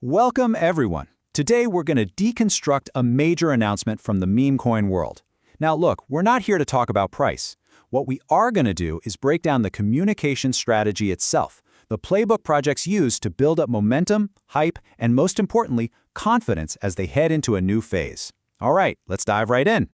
Welcome, everyone. Today, we're going to deconstruct a major announcement from the meme coin world. Now, look, we're not here to talk about price. What we are going to do is break down the communication strategy itself, the playbook projects use to build up momentum, hype, and most importantly, confidence as they head into a new phase. All right, let's dive right in.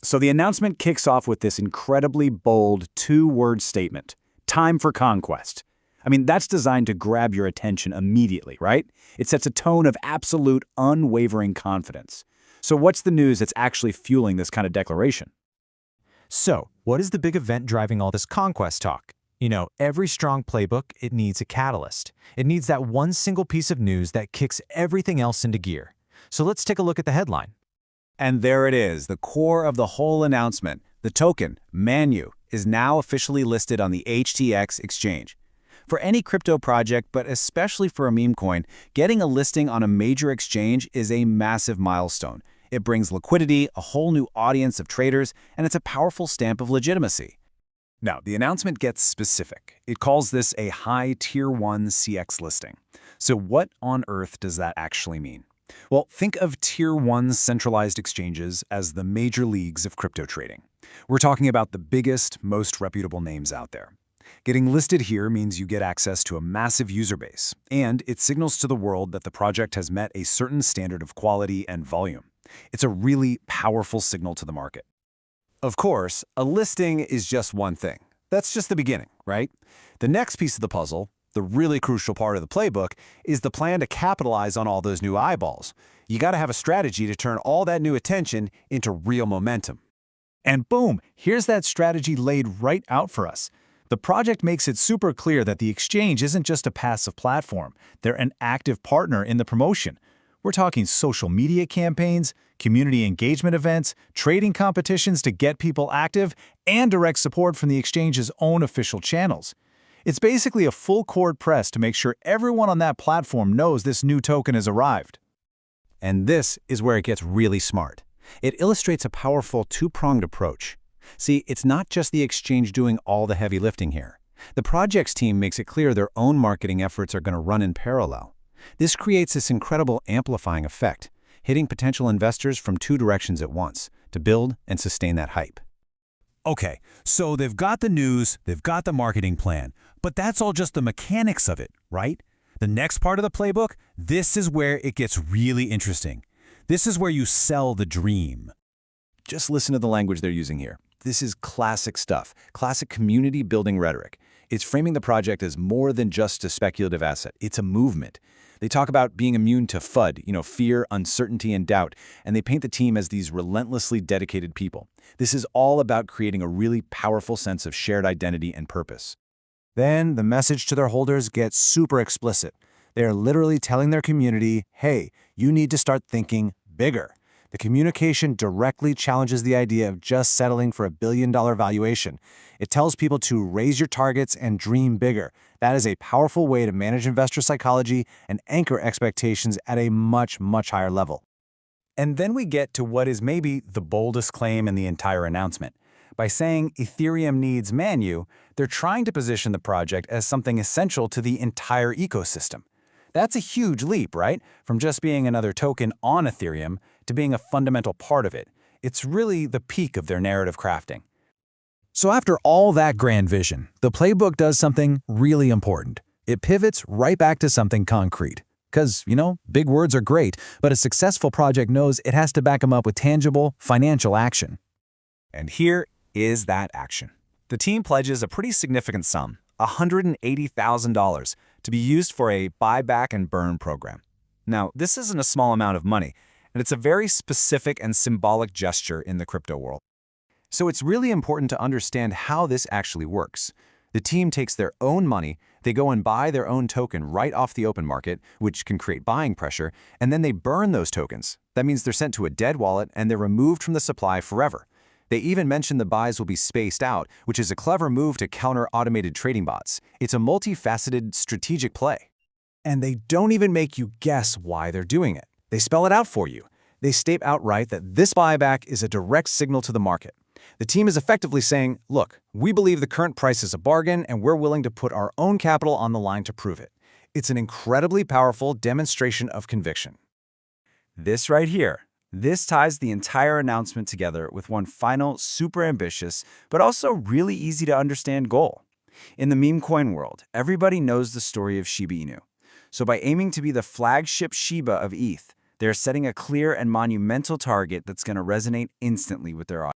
So the announcement kicks off with this incredibly bold two-word statement: time for conquest. I mean, that's designed to grab your attention immediately, right? It sets a tone of absolute, unwavering confidence. So what's the news that's actually fueling this kind of declaration? So, what is the big event driving all this conquest talk? You know, every strong playbook, it needs a catalyst. It needs that one single piece of news that kicks everything else into gear. So let's take a look at the headline. And there it is, the core of the whole announcement. The token, Manyu, is now officially listed on the HTX exchange. For any crypto project, but especially for a meme coin, getting a listing on a major exchange is a massive milestone. It brings liquidity, a whole new audience of traders, and it's a powerful stamp of legitimacy. Now, the announcement gets specific. It calls this a high Tier 1 CX listing. So what on earth does that actually mean? Well, think of Tier 1 centralized exchanges as the major leagues of crypto trading. We're talking about the biggest, most reputable names out there. Getting listed here means you get access to a massive user base, and it signals to the world that the project has met a certain standard of quality and volume. It's a really powerful signal to the market. Of course, a listing is just one thing. That's just the beginning, right? The next piece of the puzzle, the really crucial part of the playbook, is the plan to capitalize on all those new eyeballs. You got to have a strategy to turn all that new attention into real momentum. And boom, here's that strategy laid right out for us. The project makes it super clear that the exchange isn't just a passive platform. They're an active partner in the promotion. We're talking social media campaigns, community engagement events, trading competitions to get people active, and direct support from the exchange's own official channels. It's basically a full-court press to make sure everyone on that platform knows this new token has arrived. And this is where it gets really smart. It illustrates a powerful two-pronged approach. See, it's not just the exchange doing all the heavy lifting here. The project's team makes it clear their own marketing efforts are going to run in parallel. This creates this incredible amplifying effect, hitting potential investors from two directions at once to build and sustain that hype. Okay, so they've got the news, they've got the marketing plan, but that's all just the mechanics of it, right? The next part of the playbook, this is where it gets really interesting. This is where you sell the dream. Just listen to the language they're using here. This is classic stuff, classic community building rhetoric. It's framing the project as more than just a speculative asset. It's a movement. They talk about being immune to FUD, fear, uncertainty, and doubt, and they paint the team as these relentlessly dedicated people. This is all about creating a really powerful sense of shared identity and purpose. Then the message to their holders gets super explicit. They are literally telling their community, hey, you need to start thinking bigger. The communication directly challenges the idea of just settling for a billion-dollar valuation. It tells people to raise your targets and dream bigger. That is a powerful way to manage investor psychology and anchor expectations at a much, much higher level. And then we get to what is maybe the boldest claim in the entire announcement. By saying Ethereum needs Manyu, they're trying to position the project as something essential to the entire ecosystem. That's a huge leap, right? From just being another token on Ethereum to being a fundamental part of it. It's really the peak of their narrative crafting. So after all that grand vision, the playbook does something really important. It pivots right back to something concrete. Because, big words are great, but a successful project knows it has to back them up with tangible, financial action. And here is that action. The team pledges a pretty significant sum, $180,000, to be used for a buyback and burn program. Now, this isn't a small amount of money, and it's a very specific and symbolic gesture in the crypto world. So it's really important to understand how this actually works. The team takes their own money, they go and buy their own token right off the open market, which can create buying pressure, and then they burn those tokens. That means they're sent to a dead wallet and they're removed from the supply forever. They even mention the buys will be spaced out, which is a clever move to counter automated trading bots. It's a multifaceted strategic play. And they don't even make you guess why they're doing it. They spell it out for you. They state outright that this buyback is a direct signal to the market. The team is effectively saying, look, we believe the current price is a bargain and we're willing to put our own capital on the line to prove it. It's an incredibly powerful demonstration of conviction. This right here, this ties the entire announcement together with one final, super ambitious, but also really easy to understand goal. In the meme coin world, everybody knows the story of Shiba Inu. So by aiming to be the flagship Shiba of ETH, they're setting a clear and monumental target that's going to resonate instantly with their audience.